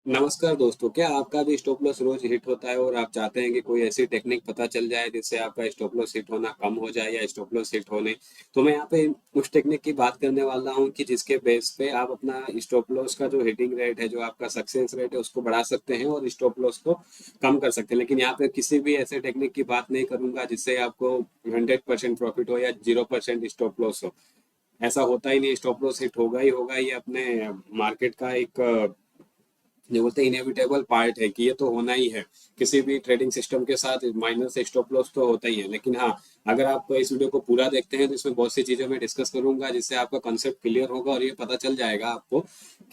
नमस्कार दोस्तों, क्या आपका भी स्टॉप लॉस रोज हिट होता है और आप चाहते हैं कि कोई ऐसी टेक्निक पता चल जाए जिससे आपका स्टॉप लॉस हिट होना कम हो जाए या स्टॉप लॉस हिट होने। तो मैं यहाँ पे उस टेक्निक की बात करने वाला हूँ कि जिसके बेस पे आप अपना स्टॉप लॉस का जो हिटिंग रेट है, जो आपका सक्सेस रेट है, उसको बढ़ा सकते हैं और स्टॉप लॉस को कम कर सकते हैं। लेकिन यहाँ पे किसी भी ऐसे टेक्निक की बात नहीं करूंगा जिससे आपको 100% प्रॉफिट हो या 0% स्टॉप लॉस हो। ऐसा होता ही नहीं, स्टॉप लॉस हिट होगा ही होगा। ये अपने मार्केट का एक जो बोलते हैं इनएविटेबल पार्ट है कि ये तो होना ही है। किसी भी ट्रेडिंग सिस्टम के साथ माइनर से स्टॉप लॉस तो होता ही है। लेकिन हाँ, अगर आप इस वीडियो को पूरा देखते हैं तो इसमें बहुत सी चीजें मैं डिस्कस करूंगा जिससे आपका कंसेप्ट क्लियर होगा और ये पता चल जाएगा आपको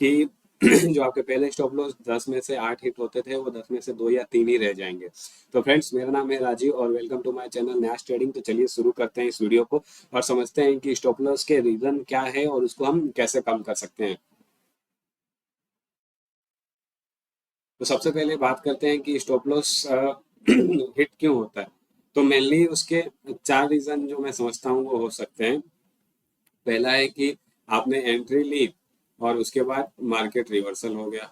कि जो आपके पहले स्टॉप लॉस 10 में से 8 हिट होते थे, वो 10 में से 2 या 3 ही रह जाएंगे। तो फ्रेंड्स, मेरा नाम है राजीव और वेलकम टू माय चैनल न्यास ट्रेडिंग। तो चलिए शुरू करते हैं इस वीडियो को और समझते हैं कि स्टॉप लॉस के रीजन क्या है और उसको हम कैसे कम कर सकते हैं। तो सबसे पहले बात करते हैं कि स्टॉप लॉस हिट क्यों होता है। तो मेनली उसके 4 रीजन जो मैं समझता हूँ वो हो सकते हैं। पहला है कि आपने एंट्री ली और उसके बाद मार्केट रिवर्सल हो गया,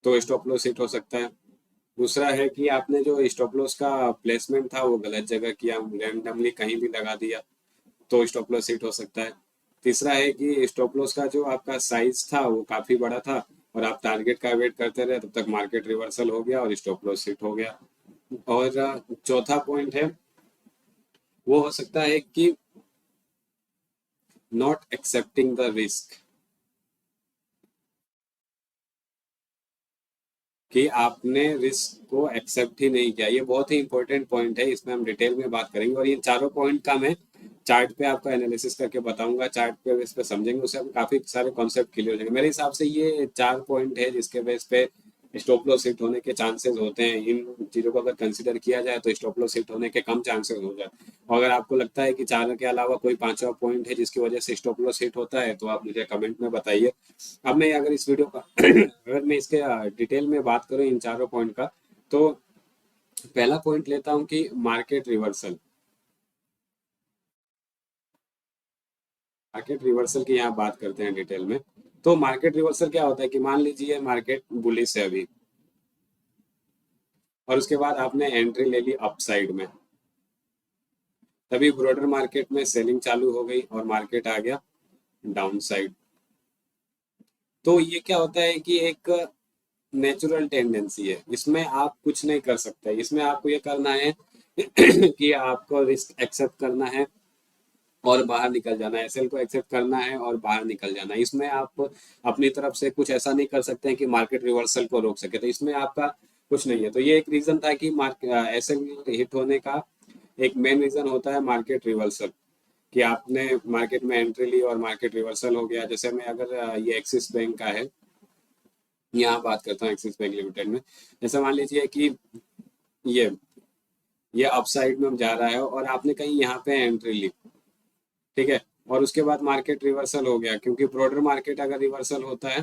तो स्टॉप लॉस हिट हो सकता है। दूसरा है कि आपने जो स्टॉप लॉस का प्लेसमेंट था वो गलत जगह किया, रैंडमली कहीं भी लगा दिया, तो स्टॉप लॉस हिट हो सकता है। तीसरा है कि स्टॉप लॉस का जो आपका साइज था वो काफी बड़ा था और आप टारगेट का वेट करते रहे, तब तक मार्केट रिवर्सल हो गया और स्टॉप लॉस हिट हो गया। और चौथा पॉइंट है, वो हो सकता है कि नॉट एक्सेप्टिंग द रिस्क, कि आपने रिस्क को एक्सेप्ट ही नहीं किया। ये बहुत ही इंपॉर्टेंट पॉइंट है, इसमें हम डिटेल में बात करेंगे और ये चारों पॉइंट का मैं चार्ट पे आपका एनालिसिस करके बताऊंगा। चार्ट पे बेस पे समझेंगे, उससे हम काफी सारे कॉन्सेप्ट क्लियर हो जाएंगे। मेरे हिसाब से ये 4 पॉइंट है जिसके बेस पे स्टॉप लॉस हिट होने के चांसेस होते हैं। इन चीजों को अगर कंसिडर किया जाए तो स्टॉप लॉस हिट होने के कम चांसेस हो जाए। और अगर आपको लगता है कि चारों के अलावा कोई पांचवा पॉइंट है जिसकी वजह से स्टॉप लॉस हिट होता है, तो आप मुझे कमेंट में बताइए। अब मैं अगर इस वीडियो का अगर मैं इसके डिटेल में बात करूं इन चारों पॉइंट का, तो पहला पॉइंट लेता हूं कि मार्केट रिवर्सल। मार्केट रिवर्सल की यहाँ बात करते हैं डिटेल में। तो मार्केट रिवर्सल क्या होता है कि मान लीजिए मार्केट बुलिश है अभी, और उसके बाद आपने एंट्री ले ली अपसाइड में, तभी ब्रॉडर मार्केट में सेलिंग चालू हो गई और मार्केट आ गया डाउन साइड। तो ये क्या होता है कि एक नेचुरल टेंडेंसी है, इसमें आप कुछ नहीं कर सकते। इसमें आपको ये करना है कि आपको रिस्क एक्सेप्ट करना है और बाहर निकल जाना है, एसएल को एक्सेप्ट करना है और बाहर निकल जाना है। इसमें आप अपनी तरफ से कुछ ऐसा नहीं कर सकते हैं कि मार्केट रिवर्सल को रोक सके, तो इसमें आपका कुछ नहीं है। तो ये एक रीजन था कि एसएल हिट होने का एक मेन रीजन होता है मार्केट रिवर्सल, कि आपने मार्केट में एंट्री ली और मार्केट रिवर्सल हो गया। जैसे मैं अगर ये एक्सिस बैंक का है, यहाँ बात करता हूँ एक्सिस बैंक लिमिटेड में। जैसे मान लीजिए कि ये ये अपसाइड में जा रहा है और आपने कहीं यहाँ पे एंट्री ली, ठीक है, और उसके बाद मार्केट रिवर्सल हो गया, क्योंकि ब्रॉडर मार्केट अगर रिवर्सल होता है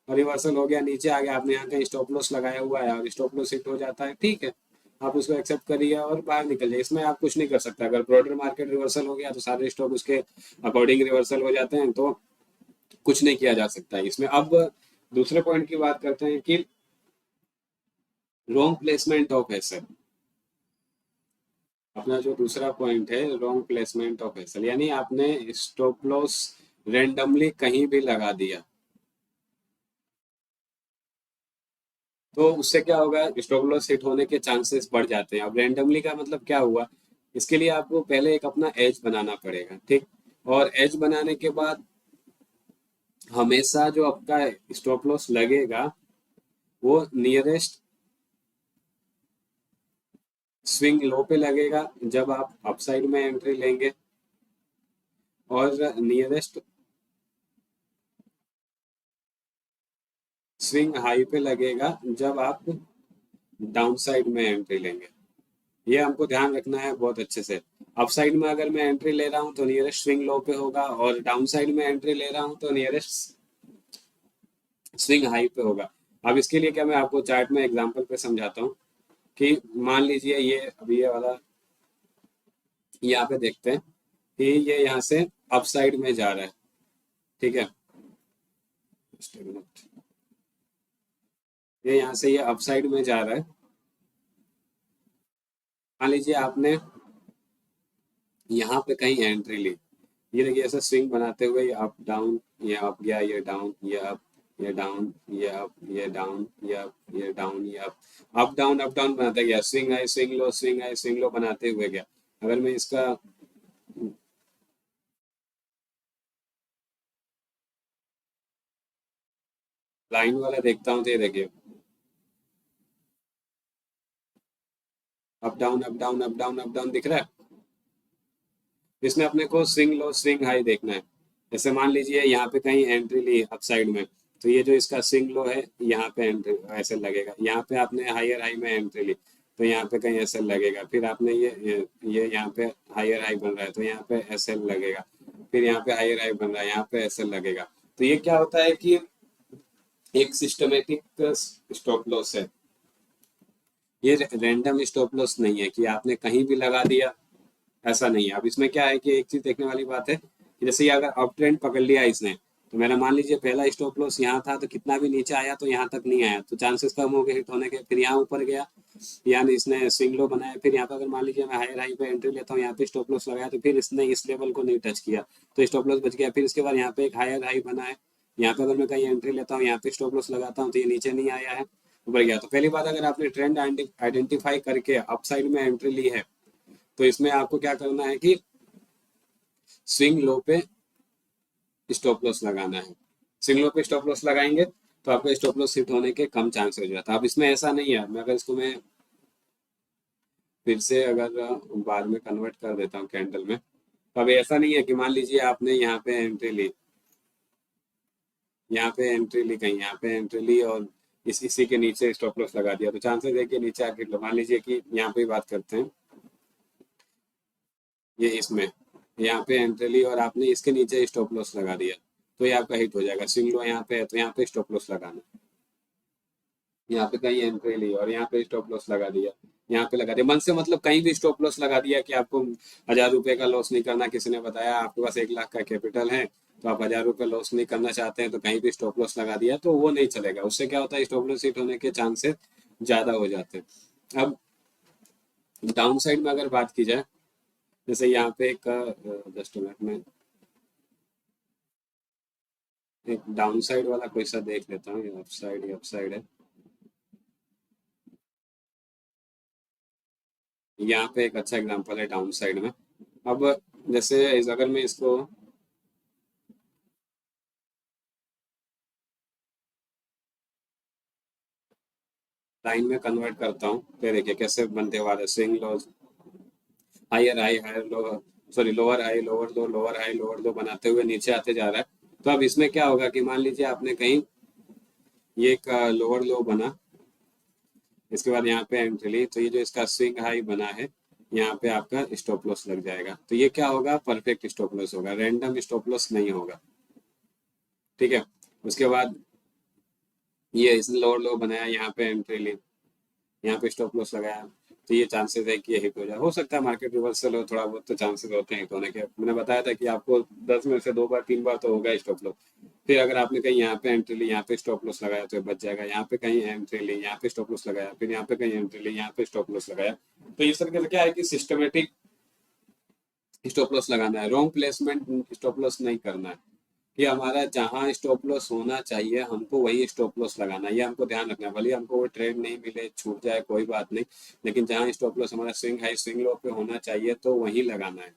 और रिवर्सल हो गया नीचे आ गया, आपने यहाँ कहीं स्टॉप लॉस लगाया हुआ है और स्टॉप लॉस हिट हो जाता है, ठीक है, आप उसको एक्सेप्ट करिए और बाहर निकल जाइए। इसमें आप कुछ नहीं कर सकते। अगर ब्रॉडर मार्केट रिवर्सल हो गया तो सारे स्टॉक उसके अकॉर्डिंग रिवर्सल हो जाते हैं, तो कुछ नहीं किया जा सकता है इसमें। अब दूसरे पॉइंट की बात करते हैं कि रॉन्ग प्लेसमेंट ऑफ एसेट। अपना जो दूसरा पॉइंट है, रॉन्ग प्लेसमेंट ऑफ एसेट, यानी आपने स्टॉप लॉस रेंडमली कहीं भी लगा दिया, तो उससे क्या होगा, स्टॉप लॉस हिट होने के चांसेस बढ़ जाते हैं। अब रैंडमली का मतलब क्या हुआ, इसके लिए आपको पहले एक अपना एज बनाना पड़ेगा, ठीक। और एज बनाने के बाद हमेशा जो आपका स्टॉप लॉस लगेगा वो नियरेस्ट स्विंग लो पे लगेगा जब आप अपसाइड में एंट्री लेंगे, और नियरेस्ट स्विंग हाई पे लगेगा जब आप डाउन साइड में एंट्री लेंगे। ये हमको ध्यान रखना है बहुत अच्छे से। अप साइड में अगर मैं एंट्री ले रहा हूँ तो नियरेस्ट स्विंग लो पे होगा, और डाउन साइड में एंट्री ले रहा हूँ तो नियरेस्ट स्विंग हाई पे होगा। अब इसके लिए क्या, मैं आपको चार्ट में एग्जांपल पे समझाता हूँ कि मान लीजिए ये अभी ये वाला, यहाँ पे देखते हैं कि ये यहाँ से अप साइड में जा रहा है, ठीक है। Just a minute. ये यहाँ से ये अपसाइड में जा रहा है। मान लीजिए आपने यहाँ पे कहीं एंट्री ली, ये देखिए ऐसे स्विंग बनाते हुए ये अप डाउन, ये अप गया, ये डाउन, ये अप, ये डाउन, ये अप, ये डाउन, ये अप, ये डाउन, ये अप डाउन बनाता गया, swing high swing low, swing high swing low बनाते हुए गया। अगर मैं इसका लाइन वाला देखता हूँ तो ये देखिए up down up down up down up down दिख रहा है। इसमें अपने को स्विंग लो स्विंग हाई देखना है। जैसे मान लीजिए यहाँ पे कहीं एंट्री ली अप साइड में, तो ये जो इसका स्विंग लो है यहाँ पे एंट्री ऐसे लगेगा। यहाँ पे आपने हायर हाई में एंट्री ली तो यहाँ पे कहीं ऐसे लगेगा। फिर आपने ये यहाँ पे हायर हाई बन रहा है तो यहाँ पे ऐसे लगेगा। फिर यहाँ पे हायर हाई बन रहा है, यहाँ पे ऐसे लगेगा। तो ये क्या होता है कि एक सिस्टमेटिक स्टॉप लॉस है। ये रैंडम स्टॉप लॉस नहीं है कि आपने कहीं भी लगा दिया, ऐसा नहीं है। अब इसमें क्या है कि एक चीज देखने वाली बात है कि जैसे ये अगर अप ट्रेंड पकड़ लिया इसने, तो मेरा मान लीजिए पहला स्टॉप लॉस यहाँ था, तो कितना भी नीचे आया तो यहाँ तक नहीं आया, तो चांसेस कम हो गए हिट होने के। फिर यहाँ ऊपर गया, यानी इसने स्विंग लो बनाया, फिर यहाँ पर अगर मान लीजिए मैं हायर हाई पे एंट्री लेता हूँ, यहाँ पे स्टॉप लॉस लगाया, तो फिर इसने इस लेवल को नहीं टच किया तो स्टॉप लॉस बच गया। फिर इसके बाद यहाँ पे एक हायर हाई बना है, यहाँ पे अगर मैं कहीं एंट्री लेता हूँ, यहाँ पे स्टॉप लॉस लगाता हूँ तो ये नीचे नहीं आया है, ऊपर गया। तो पहली बात, अगर आपने ट्रेंड आइडेंटिफाई करके अप साइड में एंट्री ली है, तो इसमें आपको क्या करना है कि स्विंग लो पे स्टॉप लॉस लगाना है। स्विंग लो पे स्टॉप लॉस लगाएंगे तो आपका स्टॉप लॉस हिट होने के कम चांस हो जाता है। अब इसमें ऐसा नहीं है, मैं अगर इसको मैं फिर से अगर बाद में कन्वर्ट कर देता हूँ कैंडल में, तो अब ऐसा नहीं है कि मान लीजिए आपने यहाँ पे एंट्री ली, यहाँ पे एंट्री ली, कहीं यहाँ पे एंट्री ली और इसी के नीचे स्टॉप लॉस लगा दिया, तो चांसेस है कि नीचे आके मान लीजिए कि यहाँ पे बात करते हैं, ये इसमें यहाँ पे एंट्री ली और आपने इसके नीचे स्टॉप लॉस लगा दिया, तो ये आपका हिट हो जाएगा। स्विंग लो यहाँ पे है तो यहाँ पे स्टॉप लॉस लगाना, यहाँ पे कहीं एंट्री ली और यहाँ पे स्टॉप लॉस लगा दिया, यहाँ पे लगा दिया मन से, मतलब कहीं भी स्टॉप लॉस लगा दिया कि आपको 1,000 रुपए का लॉस नहीं करना। किसी ने बताया आपके पास 1 लाख का कैपिटल है तो आप 1,000 रुपए लॉस नहीं करना चाहते हैं, तो कहीं भी स्टॉप लॉस लगा दिया तो वो नहीं चलेगा। उससे क्या होता है, स्टॉप लॉस हिट होने के चांसेस ज्यादा हो जाते हैं। अब डाउन साइड में अगर बात की जाए, जैसे यहाँ पे एक जस्ट मिनट में एक डाउन साइड वाला कोई सा देख लेता हूँ, ये अप साइड है। यहाँ पे एक अच्छा एग्जांपल है डाउन साइड में। अब जैसे अगर मैं इसको लाइन में कन्वर्ट करता हूँ तो देखिए कैसे बनते वाले swing lows, higher low, sorry lower high lower low, lower high lower low बनाते हुए नीचे आते जा रहा है। तो अब इसमें क्या होगा कि मान लीजिए आपने कहीं ये एक लोअर लो बना, इसके बाद यहाँ पे एंट्री ली, तो ये जो इसका स्विंग हाई बना है यहाँ पे आपका स्टॉप लॉस लग जाएगा। तो ये क्या होगा, परफेक्ट स्टॉप लॉस होगा, रैंडम स्टॉप लॉस नहीं होगा। ठीक है। उसके बाद ये इसने लोअर लो बनाया, यहाँ पे एंट्री ली, यहाँ पे स्टॉप लॉस लगाया, तो ये चांसेस है कि ये हिट हो जाए। हो सकता है मार्केट रिवर्सल हो, थोड़ा बहुत तो चांसेस होते हैं हिट होने के। मैंने बताया था कि आपको 10 में से 2 बार 3 बार तो होगा स्टॉप लॉस। फिर अगर आपने कहीं यहाँ पे एंट्री ली, यहाँ पे स्टॉप लॉस लगाया तो ये बच जाएगा। यहाँ पे कहीं एंट्री ली, यहाँ पे स्टॉप लॉस लगाया, फिर यहाँ पे कहीं एंट्री ली, यहाँ पे स्टॉप लॉस लगाया। तो इस तरीके से क्या है कि सिस्टमेटिक स्टॉप लॉस लगाना है, रॉन्ग प्लेसमेंट स्टॉप लॉस नहीं करना है। कि हमारा जहाँ स्टॉप लॉस होना चाहिए हमको वही स्टॉप लॉस लगाना है, ये हमको ध्यान रखना है। भले हमको वो ट्रेड नहीं मिले, छूट जाए, कोई बात नहीं, लेकिन जहाँ स्टॉप लॉस हमारा स्विंग हाई स्विंग लो पे होना चाहिए तो वही लगाना है।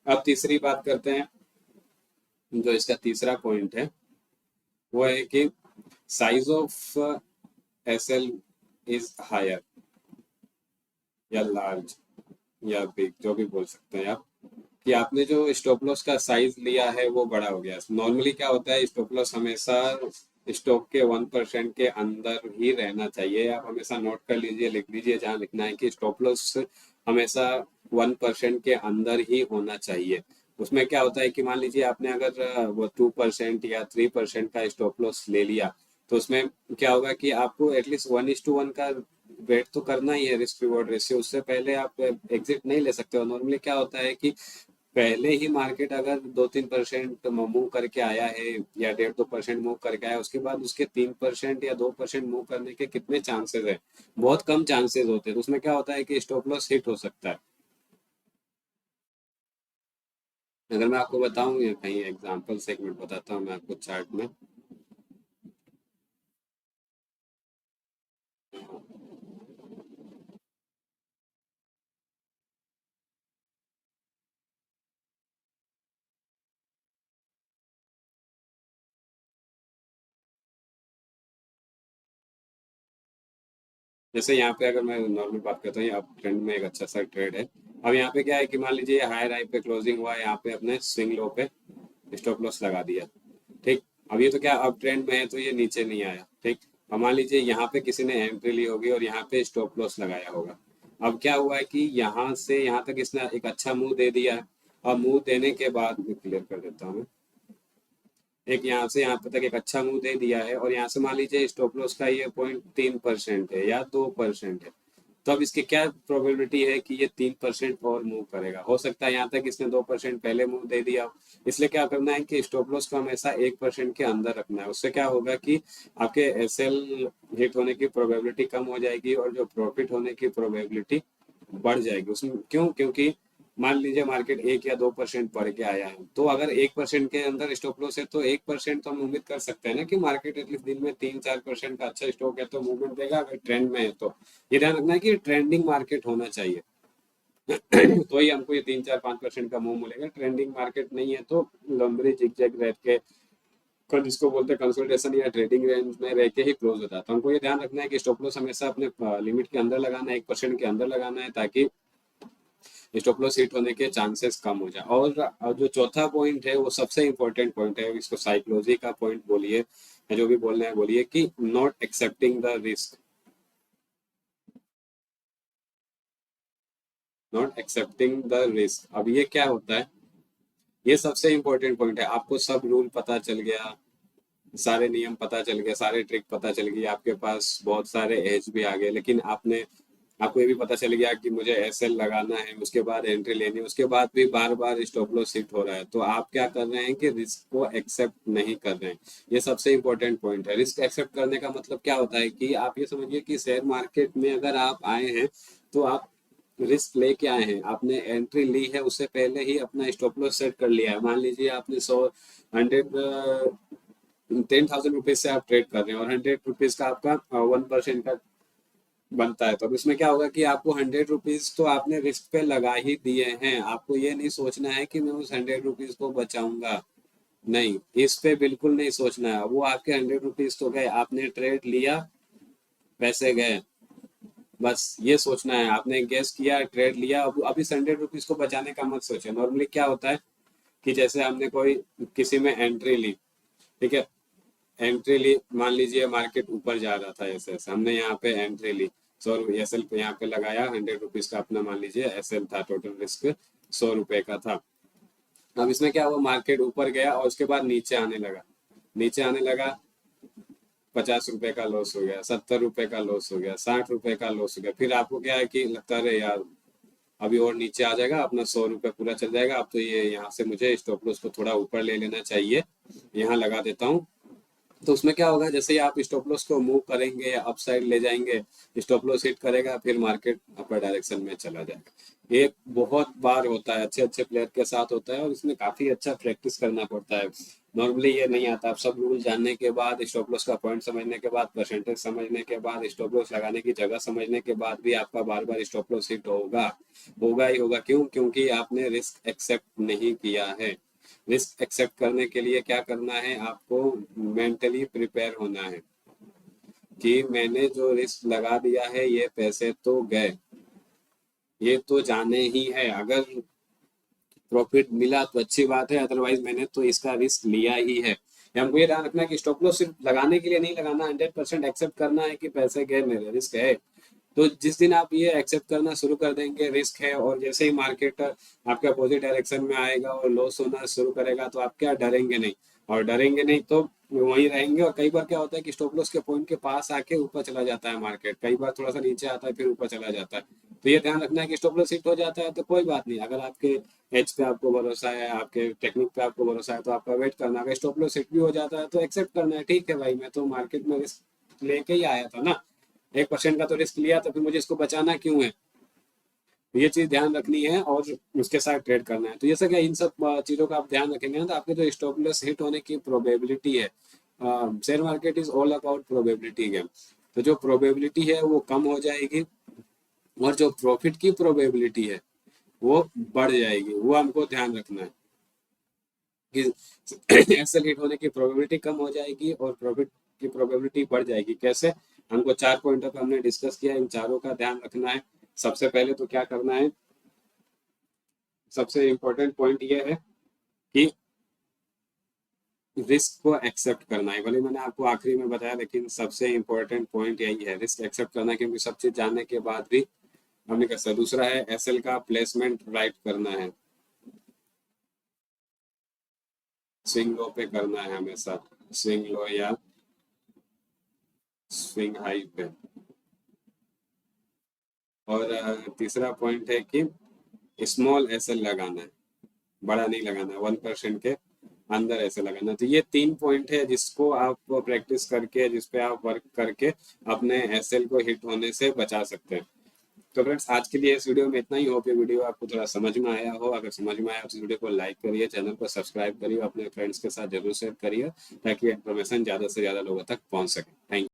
अब तीसरी बात करते हैं, जो इसका तीसरा पॉइंट है वो है कि size of S L is higher या लार्ज या बिग, जो भी बोल सकते हैं आप, कि आपने जो स्टॉप लॉस का साइज लिया है वो बड़ा हो गया। नॉर्मली क्या होता है, स्टॉप लॉस हमेशा स्टॉक के 1% के अंदर ही रहना चाहिए। आप हमेशा नोट कर लीजिए, लिख लीजिए जहाँ लिखना है कि स्टॉप लॉस हमेशा 1% के अंदर ही होना चाहिए। उसमें क्या होता है कि मान लीजिए आपने अगर वो 2% या 3% का स्टॉप लॉस ले लिया, तो उसमें क्या होगा कि आपको एटलीस्ट 1:1 का वेट तो करना ही है, रिस्क रिवॉर्ड रेशियो। उससे पहले आप एग्जिट नहीं ले सकते हो। नॉर्मली क्या होता है कि पहले ही मार्केट अगर 2-3% मूव करके आया है या 1.5-2% मूव करके आया, उसके बाद उसके 3% या 2% मूव करने के कितने चांसेस है? बहुत कम चांसेस होते हैं। तो उसमें क्या होता है कि स्टॉप लॉस हिट हो सकता है। अगर मैं आपको बताऊं या कहीं एग्जांपल से, एक मिनट बताता हूँ मैं आपको चार्ट में। जैसे यहाँ पे अगर मैं नॉर्मल बात करता हूँ, ये अप ट्रेंड में एक अच्छा सा ट्रेड है। अब यहाँ पे क्या है कि मान लीजिए हायर हाई पे क्लोजिंग हुआ, यहाँ पे अपने स्विंग लो पे स्टॉप लॉस लगा दिया। ठीक। अब ये तो क्या अप ट्रेंड में है, तो ये नीचे नहीं आया। ठीक। अब मान लीजिए यहाँ पे किसी ने एंट्री ली होगी और यहाँ पे स्टॉप लॉस लगाया होगा। अब क्या हुआ है कि यहाँ से यहाँ तक इसने एक अच्छा मूव दे दिया है। और मूव देने के बाद क्लियर कर देता हूँ मैं। एक यहाँ से यहाँ पे तक एक अच्छा मूव दे दिया है और यहाँ से मान लीजिए स्टॉप लॉस का ये 0.3% है या 2% है। तो अब इसकी क्या प्रोबेबिलिटी है कि ये 3% और मूव करेगा? हो सकता है यहाँ तक इसने 2% पहले मूव दे दिया हो। इसलिए क्या करना है कि स्टॉप लॉस को हमेशा 1% के अंदर रखना है। उससे क्या होगा कि आपके एसएल हिट होने की प्रोबेबिलिटी कम हो जाएगी और जो प्रॉफिट होने की प्रोबेबिलिटी बढ़ जाएगी उसमें। क्यों? क्योंकि मान लीजिए मार्केट 1 या 2% बढ़ के आया है, तो अगर 1% के अंदर स्टॉप लॉस है तो 1% तो हम उम्मीद कर सकते हैं ना कि मार्केट एटलीस्ट दिन में 3-4% का अच्छा स्टॉक है तो मूवमेंट देगा, अगर ट्रेंड में है तो। ये ध्यान रखना है कि ट्रेंडिंग मार्केट होना चाहिए। तो ही हमको ये 3-4-5% का मूव मिलेगा। ट्रेंडिंग मार्केट नहीं है तो लंबरी जिगजैग रह के, जिसको बोलते हैं कंसोलिडेशन या ट्रेडिंग रेंज में रह के ही क्लोज होता है। तो हमको ये ध्यान रखना है कि स्टॉप लॉस हमेशा अपने लिमिट के अंदर लगाना है, 1% के अंदर लगाना है, ताकि स्टॉप लॉस हिट होने के चांसेस कम हो जाए। और जो चौथा पॉइंट है वो सबसे इंपॉर्टेंट पॉइंट है, इसको साइकोलॉजी का पॉइंट बोलिए या जो भी बोलना है बोलिए, कि not accepting the risk. Not accepting the risk. अब ये क्या होता है? ये सबसे इंपॉर्टेंट पॉइंट है। आपको सब रूल पता चल गया, सारे नियम पता चल गए, सारे ट्रिक पता चल गई, आपके पास बहुत सारे एज भी आ गए, लेकिन आपको ये भी पता चल गया कि मुझे एसएल लगाना है, उसके बाद एंट्री लेनी है, उसके बाद भी बार बार स्टॉप लॉस हिट हो रहा है, तो आप क्या कर रहे हैं कि रिस्क को एक्सेप्ट नहीं कर रहे हैं। ये सबसे इंपॉर्टेंट पॉइंट है। रिस्क एक्सेप्ट करने का मतलब क्या होता है कि आप ये समझिए कि शेयर मार्केट में अगर आप आए हैं तो आप रिस्क लेके आए हैं, आपने एंट्री ली है, उससे पहले ही अपना स्टॉप लॉस सेट कर लिया है। मान लीजिए आपने 100 10,000 रुपीज से आप ट्रेड कर रहे हैं और 100 रुपीज का आपका 1% का बनता है, तो अब इसमें क्या होगा कि आपको 100 रुपीज तो आपने रिस्क पे लगा ही दिए हैं। आपको ये नहीं सोचना है कि मैं उस 100 रुपीज को बचाऊंगा। नहीं, इस पे बिल्कुल नहीं सोचना है। वो आपके 100 रुपीज तो गए, आपने ट्रेड लिया, पैसे गए। बस ये सोचना है, आपने गेस किया, ट्रेड लिया, अब इस 100 रुपीज को बचाने का मत सोचे। नॉर्मली क्या होता है कि जैसे हमने कोई किसी में एंट्री ली, ठीक है, एंट्री ली, मान लीजिए मार्केट ऊपर जा रहा था, ऐसे ऐसे हमने यहाँ पे एंट्री ली, 100 एसएल पे यहाँ पे लगाया, 100 रुपीज का अपना मान लीजिए एसएल था, टोटल रिस्क 100 रुपए का था। अब इसमें क्या हुआ, मार्केट ऊपर गया और उसके बाद नीचे आने लगा, नीचे आने लगा, 50 रुपए का लॉस हो गया, 70 रुपए का लॉस हो गया, 60 रुपए का लॉस हो गया। फिर आपको क्या है कि लगता है यार अभी और नीचे आ जाएगा, अपना 100 रुपए पूरा चल जाएगा, अब तो ये यहाँ से मुझे स्टॉप लॉस को थोड़ा ऊपर ले लेना चाहिए, यहाँ लगा देता हूँ। तो उसमें क्या होगा, जैसे ही आप स्टॉप लॉस को मूव करेंगे या अप साइड ले जाएंगे, स्टॉप लॉस हिट करेगा, फिर मार्केट अपर डायरेक्शन में चला जाएगा। ये बहुत बार होता है, अच्छे अच्छे प्लेयर के साथ होता है और इसमें काफी अच्छा प्रैक्टिस करना पड़ता है। नॉर्मली ये नहीं आता। आप सब रूल जानने के बाद, स्टॉप लॉस का पॉइंट समझने के बाद, परसेंटेज समझने के बाद, स्टॉप लॉस लगाने की जगह समझने के बाद भी आपका बार बार स्टॉप लॉस हिट होगा, होगा ही होगा। क्यों? क्योंकि आपने रिस्क एक्सेप्ट नहीं किया है। रिस्क एक्सेप्ट करने के लिए क्या करना है, आपको मेंटली प्रिपेयर होना है कि मैंने जो रिस्क लगा दिया है ये पैसे तो गए, ये तो जाने ही है। अगर प्रॉफिट मिला तो अच्छी बात है, अदरवाइज मैंने तो इसका रिस्क लिया ही है। हमको ये ध्यान रखना है कि स्टॉप लॉस सिर्फ लगाने के लिए नहीं लगाना, 100% एक्सेप्ट करना है कि पैसे गए मेरे, रिस्क है। तो जिस दिन आप ये एक्सेप्ट करना शुरू कर देंगे रिस्क है, और जैसे ही मार्केट आपके अपोजिट डायरेक्शन में आएगा और लॉस होना शुरू करेगा, तो आप क्या डरेंगे नहीं। और डरेंगे नहीं तो वहीं रहेंगे। और कई बार क्या होता है कि स्टॉप लॉस के पॉइंट के पास आके ऊपर चला जाता है मार्केट, कई बार थोड़ा सा नीचे आता है फिर ऊपर चला जाता है। तो ये ध्यान रखना है कि स्टॉप लॉस हिट हो जाता है तो कोई बात नहीं, अगर आपके एज पे आपको भरोसा है, आपके टेक्निक पे आपको भरोसा है तो आपका वेट करना। अगर स्टॉप लॉस हिट भी हो जाता है तो एक्सेप्ट करना है, ठीक है भाई मैं तो मार्केट में रिस्क लेके ही आया था ना, 1% का तो रिस्क लिया, तो फिर मुझे इसको बचाना क्यों है। तो ये चीज ध्यान रखनी है और उसके साथ ट्रेड करना है। तो जैसे कि इन सब चीजों का आप ध्यान रखेंगे ना तो आपके जो स्टॉप लॉस हिट होने की प्रोबेबिलिटी है, share market is all about probability game, तो जो प्रोबेबिलिटी है वो कम हो जाएगी और जो प्रॉफिट की प्रोबेबिलिटी है वो बढ़ जाएगी। वो हमको ध्यान रखना है कि एसएल हिट होने की प्रोबेबिलिटी कम हो जाएगी और प्रॉफिट की प्रोबेबिलिटी बढ़ जाएगी। कैसे, हमको 4 पॉइंटों पर हमने डिस्कस किया, इन चारों का ध्यान रखना है। सबसे पहले तो क्या करना है, सबसे इम्पोर्टेंट पॉइंट ये है कि रिस्क को एक्सेप्ट करना है। भले मैंने आपको आखिरी में बताया लेकिन सबसे इम्पोर्टेंट पॉइंट यही है, रिस्क एक्सेप्ट करना, क्योंकि सब चीज जानने के बाद भी हमने कैसा। दूसरा है एसएल का प्लेसमेंट राइट करना है, स्विंग लो पे करना है हमेशा, स्विंग लो या स्विंग हाई पे। और तीसरा पॉइंट है कि स्मॉल एसएल लगाना है, बड़ा नहीं लगाना है, 1% के अंदर ऐसे लगाना। तो ये 3 पॉइंट है जिसको आप प्रैक्टिस करके, जिसपे आप वर्क करके अपने एसएल को हिट होने से बचा सकते हैं। तो फ्रेंड्स आज के लिए इस वीडियो में इतना ही। होप ये वीडियो आपको थोड़ा समझ में आया हो। अगर समझ में आया तो इस वीडियो को लाइक करिए, चैनल को सब्सक्राइब करिए, अपने फ्रेंड्स के साथ जरूर शेयर करिए ताकि इन्फॉर्मेशन ज़्यादा से ज़्यादा लोगों तक पहुंच सके। Thank you.